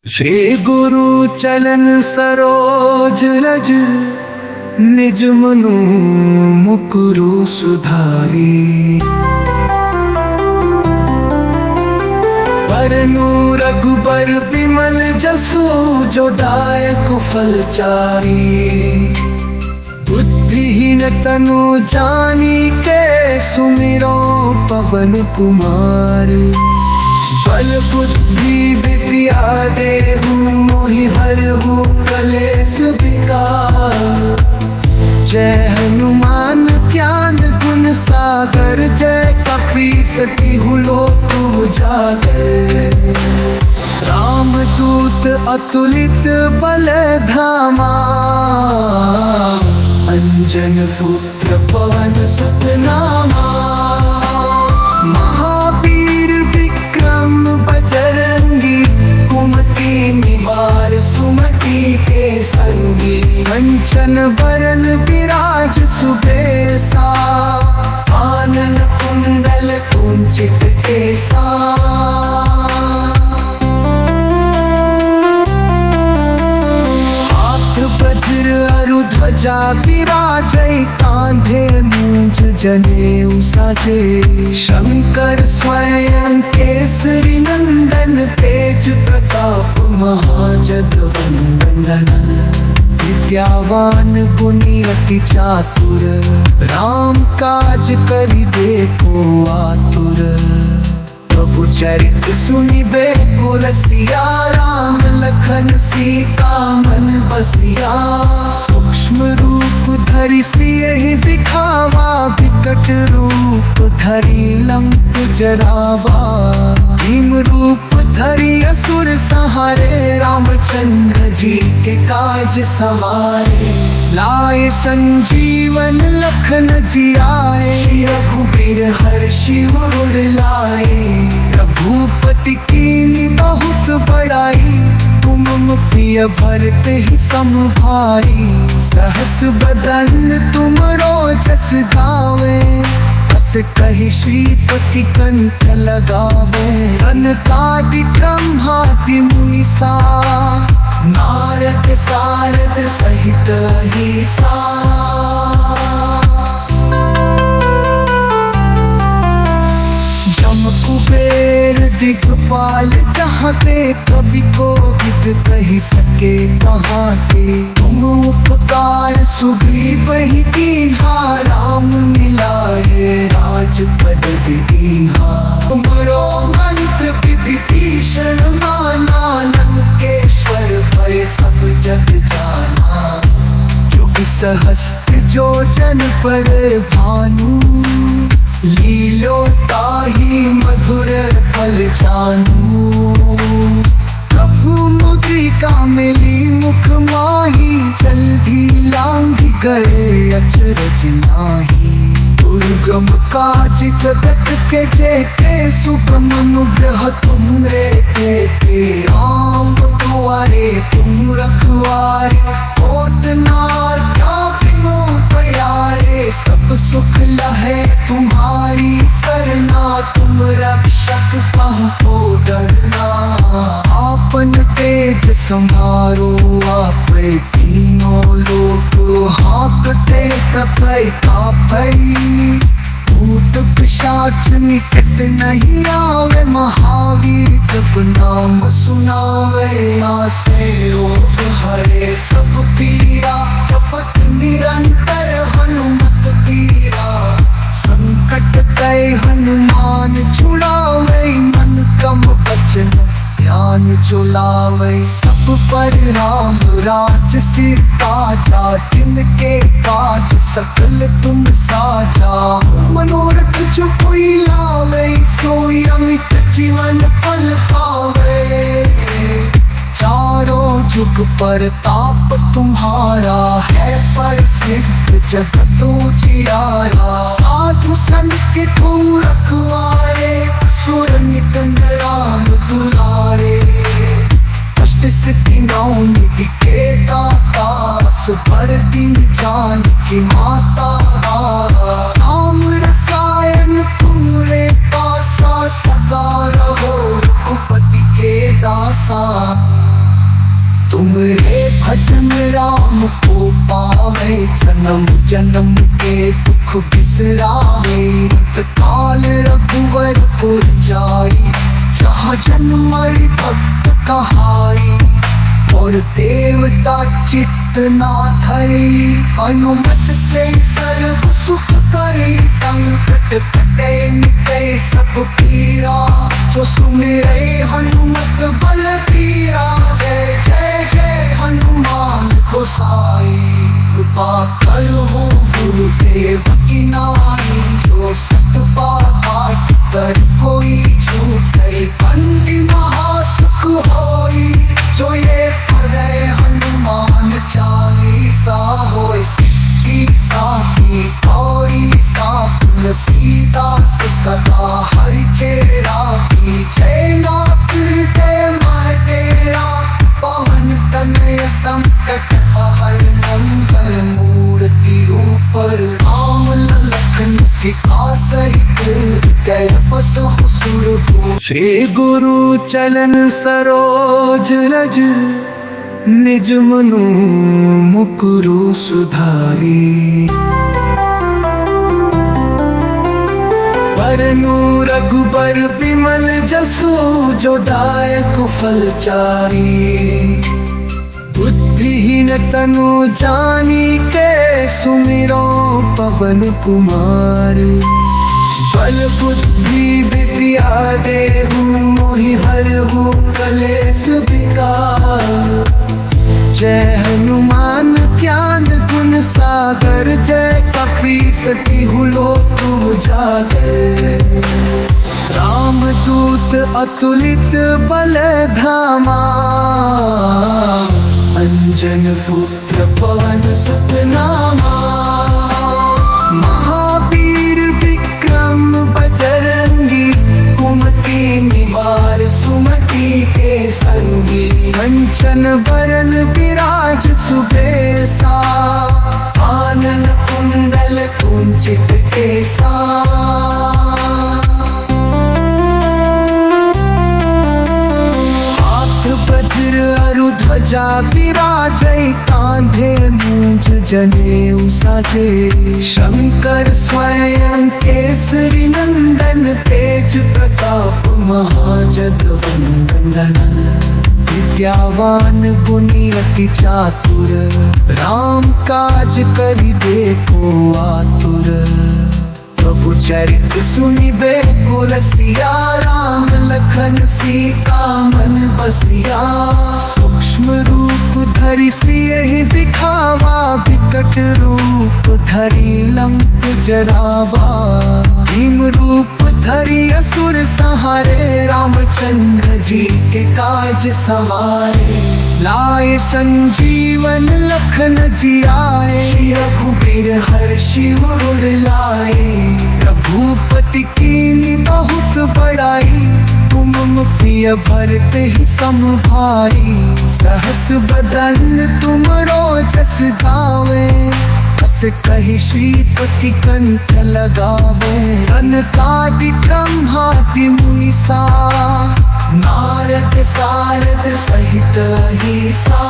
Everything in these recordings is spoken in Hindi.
श्री गुरु चलन सरोज रज, निज मनु मुकुरु सुधारी। बरनु रघुबर बिमल जसु, जो दायक फल चारी। बुद्धिहीन तनु जानी के, सुमिरो पवन कुमार। बल बुद्धि विद्या देहु, मोहि हरहु कलेश विकार। जय हनुमान ज्ञान गुण सागर, जय कपीस तिहुँ लोक उजागर। राम दूत अतुलित बल धामा, अंजन पुत्र पवन सुत नामा। महावीर विक्रम बजरंगी, कुमति निवार सुमति के संगी। कंचन बरन विराज सुबेसा, कानन कुंडल कुंचित केसा। वज्र अरु ध्वजा विराजै, कांधे मूंज जनेऊ साजे। शंकर स्वयं केसरी नंदन, तेज प्रताप महाजगवंदन। विद्यावान गुणी अति चातुर, राम काज करिबे को आतुर। प्रभु चरित सुनिबे को रसिया, राम लखन सीता मन बसिया। सूक्ष्म रूप धरि सियहि दिखावा, विकट रूप धरि लंक जरावा। भीम रूप धरि असुर संहारे, रामचंद्र जी के काज सवारे। लाए संजीवन लखन जियाए, रघुबीर हर्षि उर लाए। रघुपति कीन्ही बहुत बड़ाई, तुम प्रिय भरते ही सम भाई। सहस बदन तुमरो जस गावे, बस कहि श्रीपति कंठ लगावे। सनकादि ब्रह्मादि मुनीसा, नारद सारद सहित अहिसा। जम कुबेर दिखपाल चाहते, कवि कोविद कहि सके कहाते। तुम उपकार सुग्रीव ही कीन्हा, राम मिलाए राजपद दीन्हा। तुमरो मंत्र विभीषण माना, लंकेश्वर भय सब जग जाना। जुग सहस्त्र जो जन पर भानु, लीलोताहि मधुर फल जानू। प्रभु मुद्रिका मिली मुख माही, जल्दी लांघि गए अचरज नाहि। दुर्गम काज जगत के जेते, सुगम अनुग्रह तुमरे तेते। राम दुआरे तुम रखवारे, होत न आज्ञा बिनु प्यारे। सब सुख लहे तुम्हारी सरना, तुम रक्षक कहो डरना। आपन तेज संहारो, आपै तीनों लोक हाँकते तपै तापै। भूत पिशाच निकट नहीं आवे, महावीर जब नाम सुनावे। नासे रोग हरे सब पीरा, जपत निरंतर हनुमत पीरा। संकट ते हनुमान छुड़ावे, मन क्रम वचन ध्यान जो लावे। सब पर राम राज सिर ताजा, तिनके काज सकल तुम साजा। मनोरथ जो कोई लावे, सोई अमित जीवन फल पावे। चारों जुग पर ताप तुम्हारा, है प्रसिद्ध जगत उजियारा। साधु संत के तुम रखवारे, असुर निकंद राम दुलारे। अष्ट सिद्धि नौ निधि के दाता, असबर दीन जानकी माता। राम रसायन तुमरे पासा, सदा रहो रघुपति के दासा। तुमरे भजन राम को पावे, जन्म जन्म के दुख बिसरावे। काल रघुवर पुर जाई, जहाँ जन्म भक्त कहाई। और देवता चित्त ना धरी, अनुमत से सर्व सुख करे। संकट कटे मिटे सब पीरा, जो सुमिरे हनुमत बलबीरा। जय जय जय हनुमान गोसाई, कृपा करो गुरुदेव की नाई। जो सत पाठ कर कोई छूटे, बंदी महासुख होई। जो ये पढ़े हनुमान चालीसा, होय सिद्धि साखी गौरी सापुर। सीता से सदा हरि चेरा की, जय नाथ हृदय मैं तेरा। पवन तनय संकट हर, मंगल मूर्ति ऊपर। राम लखन सीता सहित, हृदय बसहु सुरभूप। श्री गुरु चरण सरोज रज, निज मनु मुकुरु सुधारी। वरनु रघुबर बिमल जसु, जो दायक फल चारी। बुद्धिहीन तनु जानी के, सुमिरो पवन कुमार। बल बुद्धि विद्या देहु, मोहि हरहु कलेश विकार। जय हनुमान ज्ञान गुण सागर, जय कपीस तिहु लोक उजागर। राम दूत अतुलित बल धामा, अंजन पुत्र पवन सुत नामा। महावीर विक्रम बजरंगी, कुमति निवार सुमति के संगी। कंचन बरन विराज सुबेसा, आनन कुंडल कुंचित केसा। वज्र अरु ध्वजा विराजै, कांधे मूंज जनेऊ साजे। शंकर स्वयं केसरी नंदन, तेज प्रताप महाजगवंदन। विद्यावान गुणी अति चातुर, राम काज करिबे को आतुर। प्रभु चरित सुनिबे को रसिया, राम लखन सीता मन बसिया। सूक्ष्म रूप धरि सियहि दिखावा, विकट रूप धरि लंक जरावा। भीम रूप धरि असुर संहारे, रामचंद्र जी के काज सवारे। लाए संजीवन लखन जियाए, रघुबीर हर्षि उर लाए। रघुपति कीन्ही बहुत बड़ाई, तुम प्रिय भरते ही सम भाई। सहस बदन तुमरो जस गावे, बस कहि श्रीपति कंठ लगावे। सनकादि ब्रह्मादि मुनीसा, नारद सारद सहित अहिसा।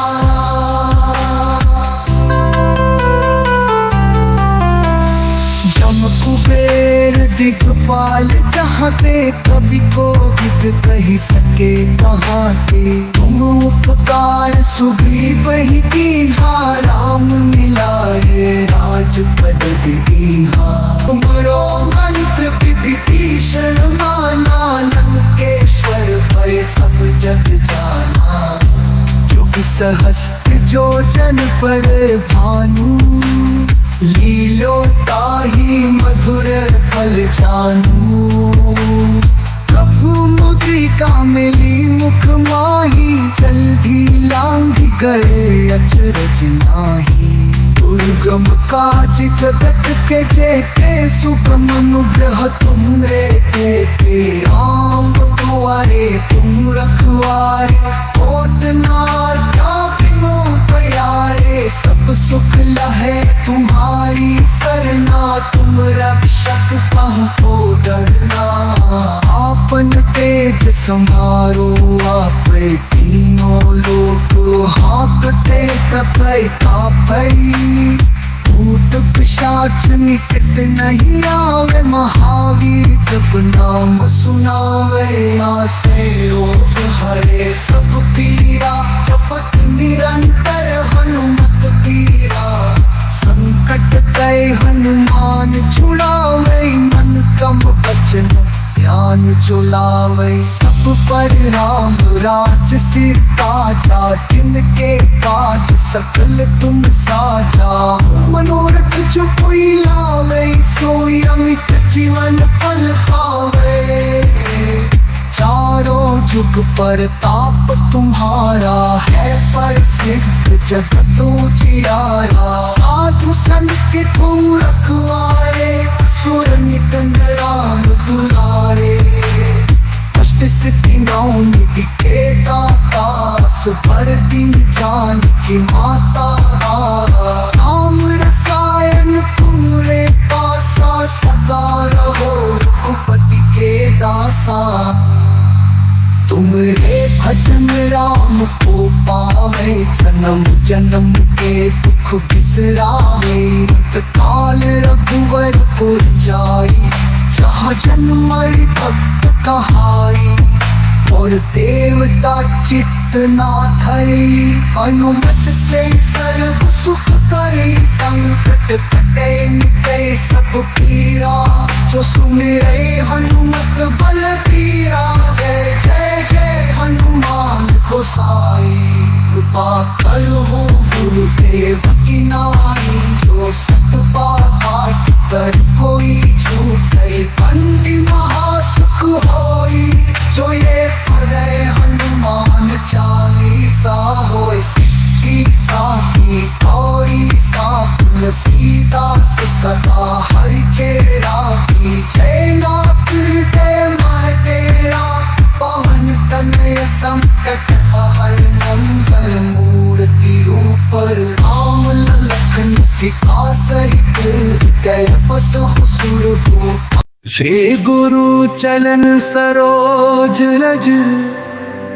जम कुबेर दिखपाल, जहाँ ते कवि को गिद कही सके कहाँ के। तुम उपकार सुग्रीव ही कीन्हा, राम मिलाए राजपद दीन्हा। तुमरो मंत्र विभीषण माना, लंकेश्वर भय सब जग जाना। जुग सहस्त्र जो जन पर भानु, लीलो ताहि मधुर फल जानू। प्रभु मुद्रिका मिली मुख माही, जल्दी लांघि गए अचरज नाहि। दुर्गम काज जगत के जेते, सुगम अनुग्रह तुमरे तेते। राम दुआरे तुम रखवारे, होत न क्या बिनु प्यारे। सब सुख लहे तुम्हारी सरना, तुम रक्षक कहो डरना। आपन तेज संहारो, आपे तीनों लोक भय का भई, भूत पिशाच निकट नहीं आवे, महावीर जब नाम सुनावे, आसे रोग हरे सब पीरा, जपत निरंतर हनुमत पीरा, संकट कई हनुमान छुड़ावे, मन कम बचन ध्यान जुलावे, सब पर राम राज सिर ताजा, तिनके काज सकल तुम साजा, मनोरथ जो कोई लावे, सोई अमित जीवन फल पावे, चारों जुग पर ताप तुम्हारा है, पर सिद्ध जगत उजियारा, साधु संत के तुम रखवारे, असुर नित राम दुलारे, अष्ट सिद्धि नौ निधि के दाता, भर दिन जान की माता, राम रसायन तुम्हारे पासा, सदा रहो रघुपति के दासा, तुम्हारे भजन राम को पावे, जन्म जन्म के दुख बिसरावे, काल रघुवर पुर जाई, जहाँ जन्म भक्त कहाई, और देवता चित्त ना धरी, अनुमत से सर्व सुख करे, संकट कटे मिटे सब पीरा, जो सुमिरे हनुमत बल पीरा, जय जय जय हनुमान गोसाई, कृपा करो गुरुदेव की नाई, जो सत पाठ कर कोई छूटे, बंदी महासुख होई, जो ये पढ़े हनुमान चालीसा, होए सिद्धि साखी गौरी सापुन, सीता से सदा हरि चेरा की, जय नाथ हृदय मैं तेरा, पवन तनय संकट हर, मंगल मूर्ति ऊपर राम लखन सीता सहित, हृदय बसहु सुरभूप, श्री गुरु चलन सरोज रज,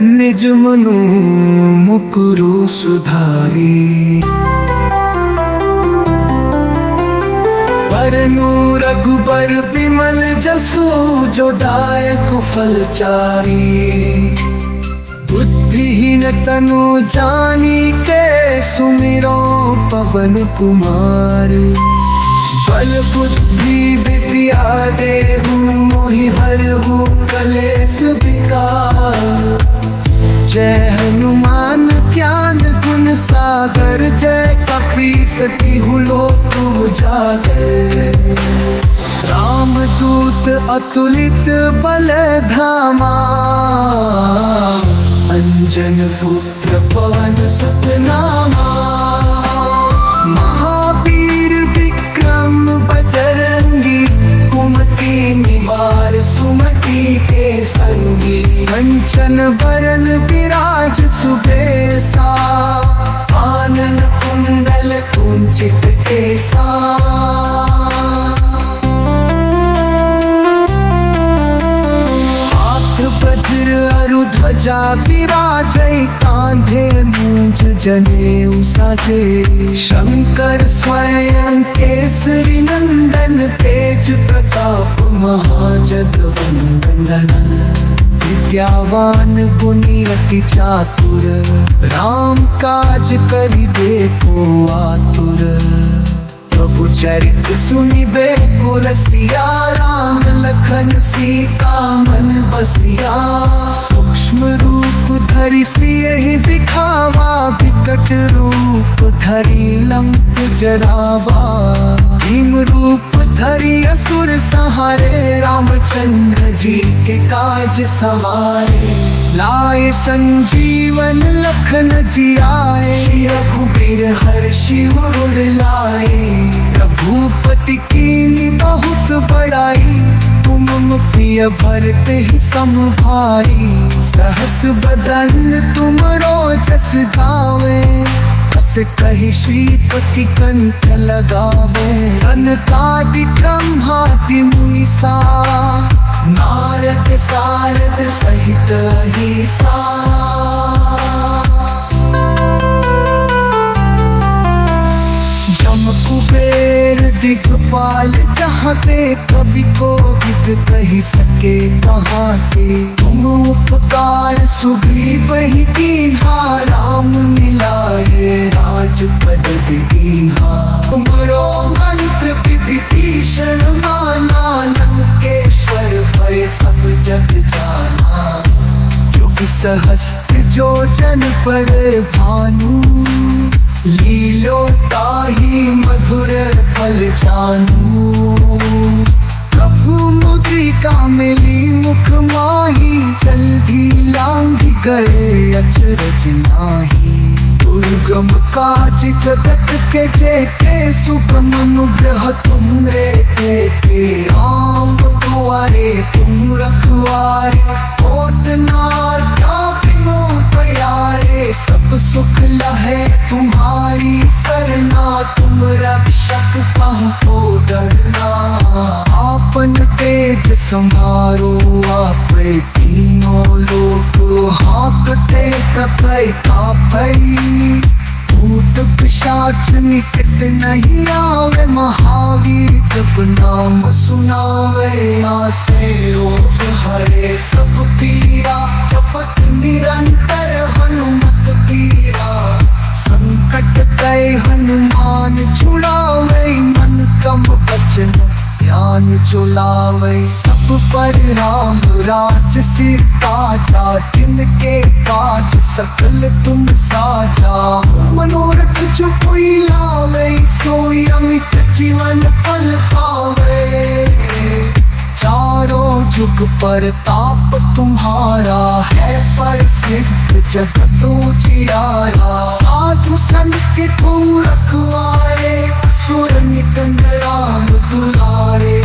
निज मनु मुकुरु सुधारी, बरनु रघुबर बिमल जसु, जो दायक फल चारी, बुद्धिहीन तनु जानी के, सुमिरो पवन कुमार, बल बुद्धि विद्या देहु, मोहि हरहु कलेश विकार, जय हनुमान ज्ञान गुण सागर, जय कपीस तिहु लोक उजागर, राम दूत अतुलित बल धामा, अंजन पुत्र पवन सुत नामा, महावीर विक्रम बजरंगी, कुमति निवार सुमति के संगी, कंचन बरन विराज सुबेसा, आनन कुंडल कुंचित केसा, वज्र अरु ध्वजा विराजै, कांधे मूंज जनेऊ साजे, शंकर स्वयं केसरी नंदन, तेज प्रताप महाजगवंदन, विद्यावान गुणी अति चातुर, राम काज करिबे को आतुर, प्रभु चरित सुनिबे को रसिया, राम लखन सीता मन बसिया, सूक्ष्म रूप धरि सियहि दिखावा, विकट रूप धरि लंक जरावा, भीम रूप धरि असुर संहारे, रामचंद्र जी के काज सवारे, लाए संजीवन लखन जियाए, रघुबीर हर्षि उर लाए, रघुपति कीन्ही बहुत बड़ाई, तुम प्रिय भरते ही सम भाई, सहस बदन तुम रोजस गावे, बस कहि श्रीपति कंठ लगावे, सनकादि ब्रह्मादि मुनीसा, नारद सारद सहित अहिसा, दिग्पाल जहाँ ते कभी को गिद कही सके कहाँ के तुम उपकार सुभी वही दीन्हा राम मिलाए राज पद दीन्हा तुमरो मंत्र विभीषण माना लंकेश्वर भय सब जग जाना जुग सहस्त्र जो जन पर भानु लीलो ताही मधुर फल जानू प्रभु मुद्रिका मिली मुख माही जल्दी लांघ गए अचरज नाही दुर्गम काज जगत के जेते सुगम अनुग्रह तुमरे देते आम दुआरे तुम रखवारे होत ना क्या बिनु प्यारे सब सुख लहे तुम्हारी सरना तुम रक्षक कहो डरना आपन तेज संभारो आप तीनों लोग हाँकते कपै कापै भूत पिशाच निकट नहीं आवे महावीर जब नाम सुनावे आसे रोग हरे सब पीरा जपत निरंतर हनुमत पीरा संकट कई हनुमान छुड़ावे मन कम बचन ध्यान चुलावे सब पर राम राज सिर ताजा तिनके काज सकल तुम साजा मनोरथ जो कोई लावे सोई अमित जीवन फल पावे चारों जुग पर ताप तुम्हारा है पर सिद्ध जगत उजियारा साधु संत के तुम रखवारे सुर निकंद राम दुलारे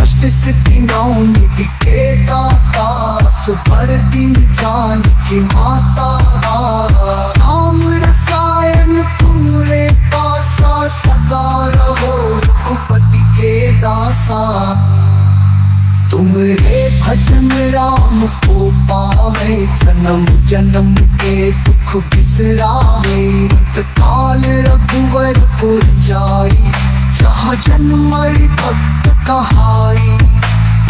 अष्ट सिद्धि नौ निधि के दातास भर दिन जान की माता राम रसायन तुम्हारे पासा सदा रहो रघुपति के दासा तुम्हारे भजन राम को पावे जन्म जन्म के दुख बिसरावे काल रघुवर पुर जाई जहाँ जन्म भक्त कहाई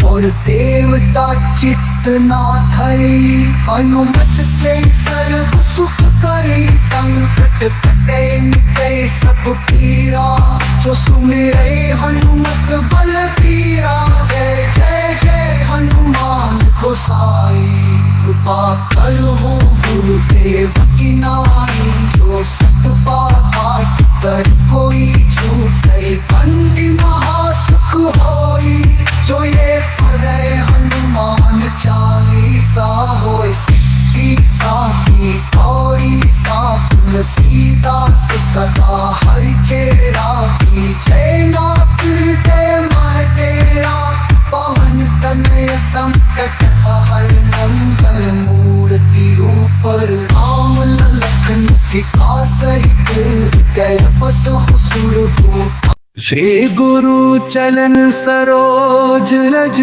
और देवता चित्त ना धरी अनुमत से सर्व सुख करे संकट कटे मिटे सब पीरा जो सुमिरे हनुमत बल पीरा जय जय जय हनुमान गोसाई कृपा करो गुरुदेव की नाई जो सत पाठ कर कोई छूटे बंदी महासुख होई जो ये पढ़े हनुमान चालीसा होए सिद्धि साखी गौरी सापुन सीता सदा हरि चेरा की जय नाथ हृदय मह तेरा पवन तनय संकट हर मंगल मूर्ति ऊपर राम लखन सीता सहित हृदय बसहु सुरभूप श्री गुरु चलन सरोज रज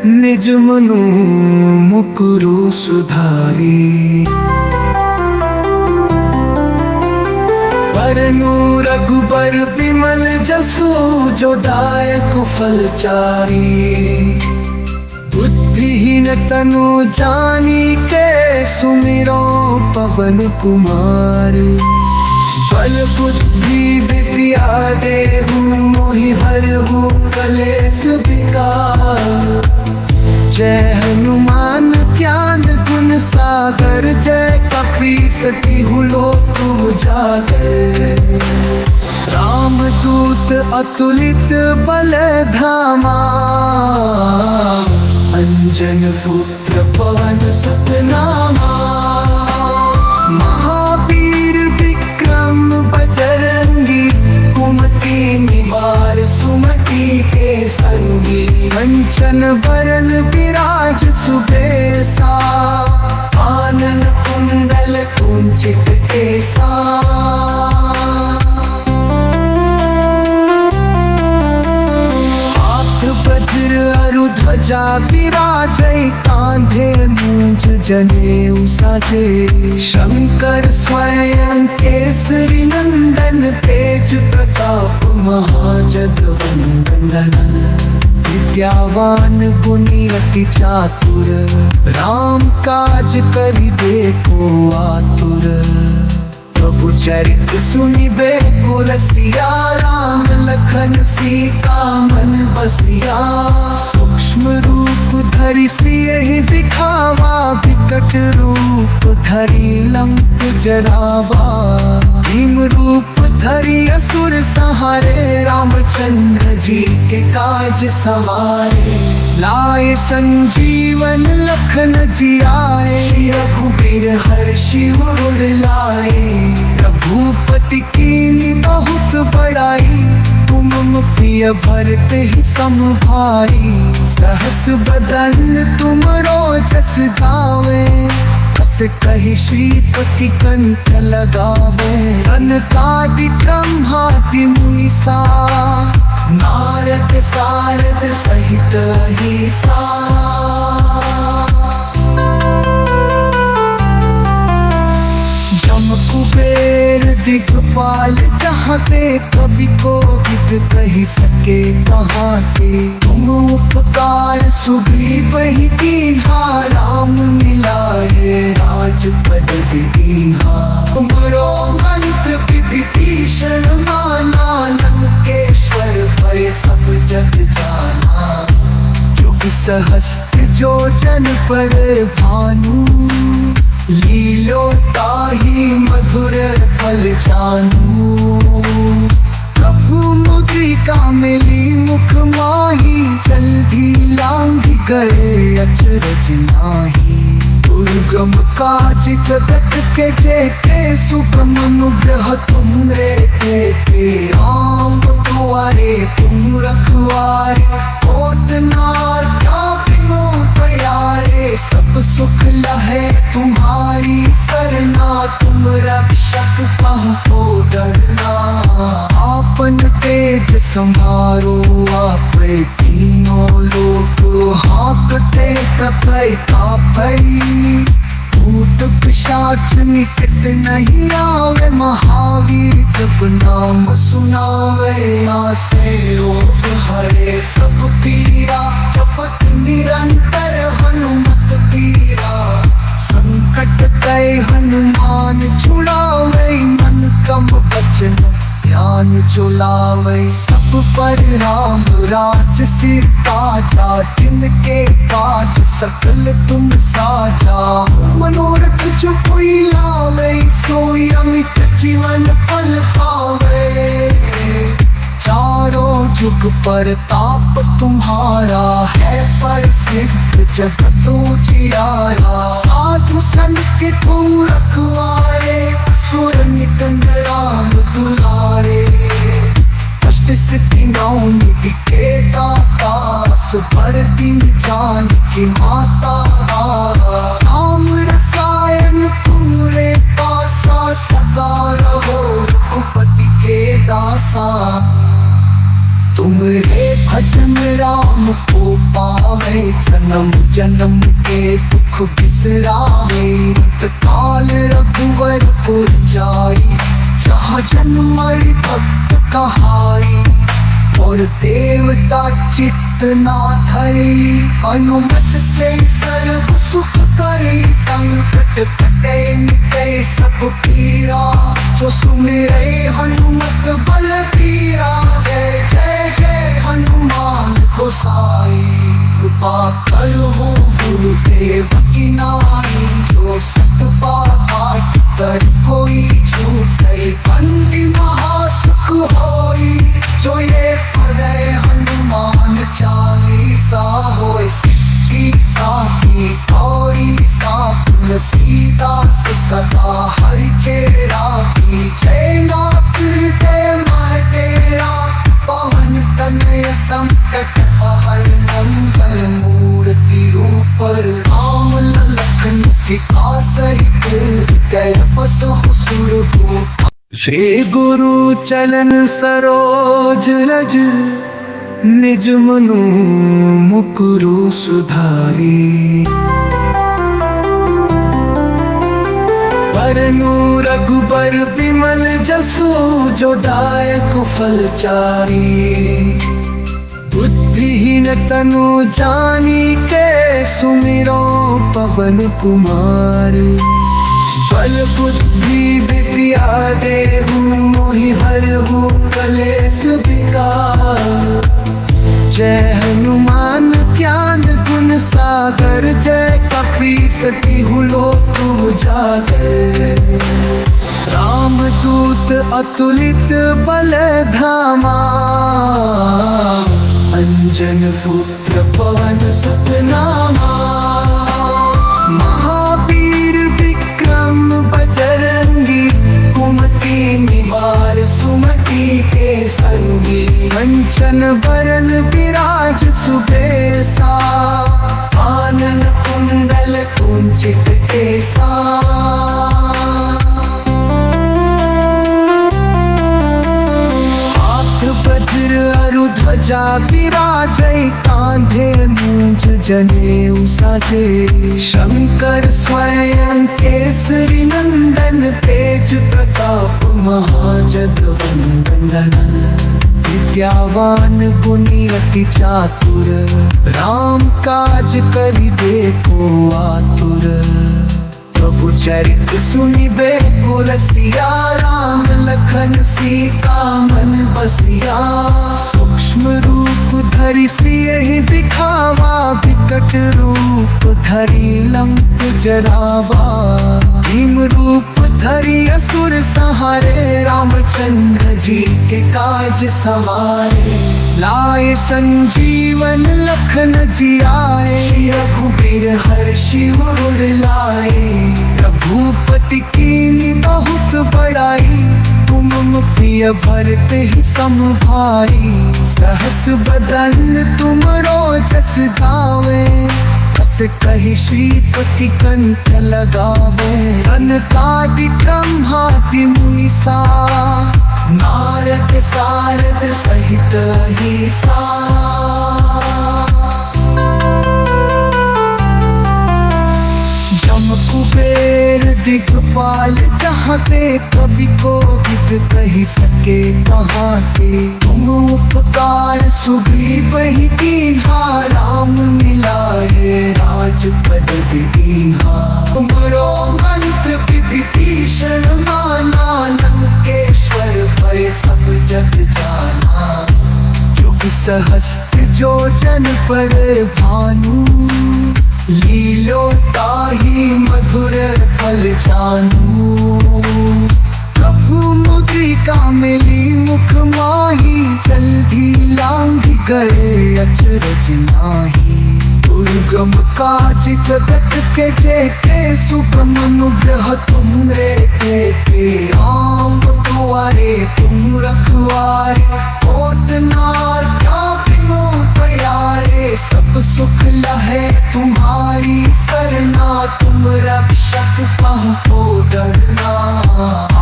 निज मनु मुकुरु सुधारी बरनु रघुबर बिमल जसु जो दायक फल चारी बुद्धिहीन तनु जानी के सुमिरो पवन कुमार बल बुद्धि विद्या देहु मोहि हरहु कलेश विकार जय हनुमान ज्ञान गुण सागर जय कपीस तिहु लोक उजागर राम दूत अतुलित बल धामा अंजन पुत्र पवन सुत नामा महावीर विक्रम बजरंगी कुमति निवार सुमति के संगी कंचन बरन विराज सुबेसा आनन कुंडल कुंचित केसा वज्र अरु ध्वजा विराजै कांधे मूंज जनेऊ साजे शंकर स्वयं केसरी नंदन तेज प्रताप महाजगवंदन विद्यावान गुणी अति चातुर राम काज करिबे को आतुर प्रभु चरित सुनिबे को रसिया राम लखन सीता मन बसिया सूक्ष्म रूप धरि सियहि दिखावा विकट रूप धरि लंक जरावा भीम रूप धरि असुर सहारे रामचंद्र जी के काज सवारे लाए संजीवन लखन जियाए रघुबीर हर्षि उर लाए रघुपति कीन्ही बहुत बड़ाई तुम प्रिय भरत ही सम भाई सहस बदन तुम रोजस गावे बस कही श्रीपति कंठ लगावे सनकादि ब्रह्मादि मुनीसा नारद सारद सहित अहिसा जम कुबेर दिखपाल जहाँ ते कवि को विद कही सके कहाँ के तुम उपकार सुग्रीव ही कीन्हा राम मिलाए राजपद दीन्हा तुमरो मंत्र विभीषण माना लंकेश्वर भय सब जग जाना जुग सहस्त्र जो जन पर भानु लीलो ताहि मधुर फल जानू प्रभु मुद्रिका मिली मुख माही जल्दी लांघि गए अचरज नाही दुर्गम काज जगत के जेते सुगम अनुग्रह तुमरे देते राम दुआरे तुम रखवारे होत ना क्या बिनु प्यारे सब सुख लहे तुम्हारी सरना तुम रक्षक कहो डरना आपन तेज संभारो आप तीनों लोग हाँकते तपै तापै भूत पिशाच निकट नहीं आवे महावीर जब नाम सुनावे नासे रोग हरे सब पीरा जपत निरंतर हनुमत पीरा संकट तय हनुमान छुड़ावे मन कम बचन ध्यान चुलावे सब पर राम राज सिर ताजा तिनके काज सकल तुम साजा मनोरथ जो कोई लावे सोई अमित जीवन पल पावे चारों जुग पर ताप तुम्हारा है पर सिद्ध जगत उजियारा साधु संत के तुम रखवारे सुर निकंद राम दुलारे कष्ट सिद्धि नौ निधि के दास भर दिन जान की माता राम रसायन तुम्हारे पासा सदा रहो रघुपति के दासा तुमरे भजन राम को पावे जन्म जन्म के दुख बिसरावे काल रघुवर पुर जाई जहाँ जन्म भक्त कहाई और देवता चित्त ना धरी अनुमत से सर्व सुख करे संकट कटे मिटे सब पीरा जो सुमिरे हनुमत बल पीरा जय जय जय हनुमान गोसाई कृपा करो गुरुदेव की नाई जो सत पाठ कर कोई छूटे बंदी महासुख होई जो ये पढ़े हनुमान चालीसा होए सिद्धि साखी गौरी सापुर सीता सदा हरि चेरा की जय नाथ ते मैं तेरा पवन तनय संकट हर मंगल मूर्ति रूप राम लखन सीता सहित जय बसु सुरभूप श्री गुरु चलन सरोज रज निज मनु मुकुरु सुधारी बरनु रघुबर बिमल जसु जो दायक फल चारी। बुद्धिहीन तनु जानी के सुमिरो पवन कुमार। बल बुद्धि विद्या देहु मोहि हरहु कलेश विकार। जय हनुमान ज्ञान गुण सागर जय कपीस तिहु लोक उजागर। राम दूत अतुलित बल धामा अंजन पुत्र पवन सुत नामा। महावीर विक्रम बजरंगी कुमति निवार सुमति के संगी। कंचन बरन विराज सुबेसा आनन कुंडल कुंचित केसा। वज्र अरु ध्वजा विराजै कांधे मूंज जनेऊ साजे। शंकर स्वयं केसरी नंदन तेज प्रताप महाजगवंदन। विद्यावान गुणी अति चातुर राम काज करिबे को आतुर। प्रभु चरित सुनिबे को रसिया राम लखन सीता मन बसिया। सूक्ष्म रूप धरि सियहि दिखावा विकट रूप धरि लंक जरावा। भीम रूप धरि असुर संहारे रामचंद्र जी के काज सवारे। लाए संजीवन लखन जियाए रघुबीर हर्षि उर लाए। रघुपति कीन्ही बहुत बड़ाई तुम प्रिय भरते ही सम भाई। सहस बदन तुम रोजस गावे बस कही श्रीपति कंठ लगावे। सनकादि ब्रह्मादि मुनीसा नारद सारद सहित अहिसा। जम कुबेर दिखपाल जहाँ ते कवि को विद कही सके कहाँ के। तुम उपकार सुग्रीव ही कीन्हा राम मिलाए राजपद दीन्हा। तुमरो मंत्र विभीषण माना लंकेश्वर भय सब जग जाना। जुग सहस्त्र जो जन पर भानु लीलो ताहि मधुर फल जानू। प्रभु मुद्रिका मिली मुख माही जल्दी लांघि गए अचरज नाहि। दुर्गम काज जगत के जेते सुगम अनुग्रह तुमरे तेते। आम दुआरे तुम रखवारे होत न क्या बिनु प्यारे। सब सुख लहे तुम्हारी सरना तुम रक्षक कहो डरना।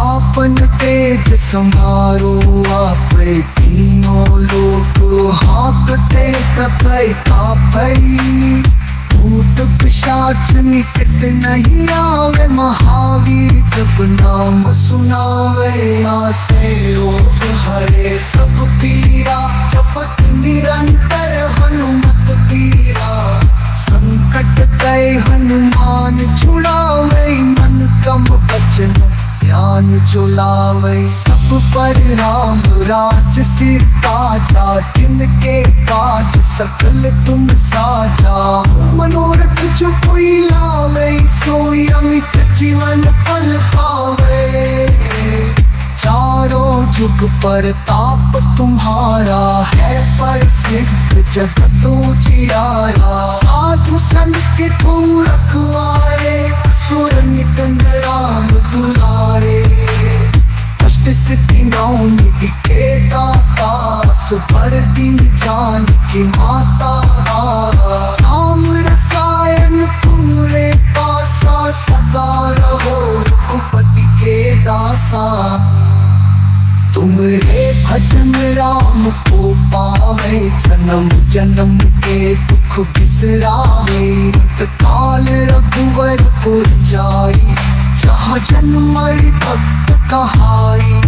आपन तेज संहारो आप तीनों लोक हाँकते तपै तापै। भूत पिशाच निकट नहीं आवे महावीर जब नाम सुनावे। आसे रोग हरे सब पीरा जपत निरंतर हनुमत पीरा। संकट कै हनुमान छुड़ावे मन कम बचन ध्यान जुलावे। सब पर राम राज सिर ताजा तिनके काज सकल तुम साजा। मनोरथ जो कोई लावे सोई अमित जीवन फल पावे। चारों जुग पर ताप तुम्हारा है प्रसिद्ध जगत उजियारा। साधु संत के तुम रखवारे सुर नित राम दुलारे। अष्ट सिद्धि नौ निधि के दाता सुपर दिन जान की माता। राम रसायन तुम्हारे पासा सदा रहो रघुपति के दासा। तुमरे भजन राम को पावे जन्म जन्म के दुख बिसरावे। काल रघुवर पुर जाई जहाँ जन्मई भक्त कहाई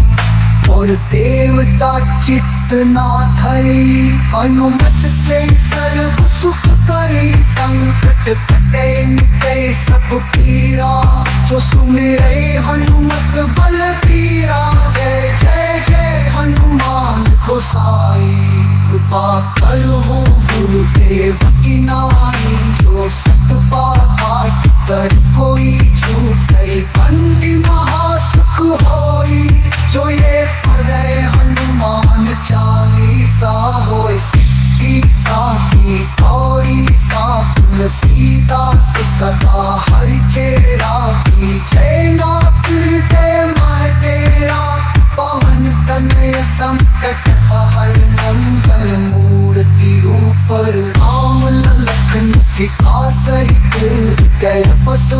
और देवता चित्त ना धरी हनुमत से सर्व सुख करे संकट कटे मिटे सब पीरा जो सुमिरे हनुमत बल पीरा जय जय जय हनुमान गोसाई कृपा करो गुरुदेव की नाई जो सत पाठ कर कोई छूटे बंदी महासुख होई जो ये पढ़े हनुमान चालीसा होए सिद्धि साखी गौरी सापुर सीता सदा हरि चेरा की जय नाथ हृदय मैं तेरा पवन तनय संकट हर मंगल मूर्ति ऊपर राम लखन सीता सहित गए बस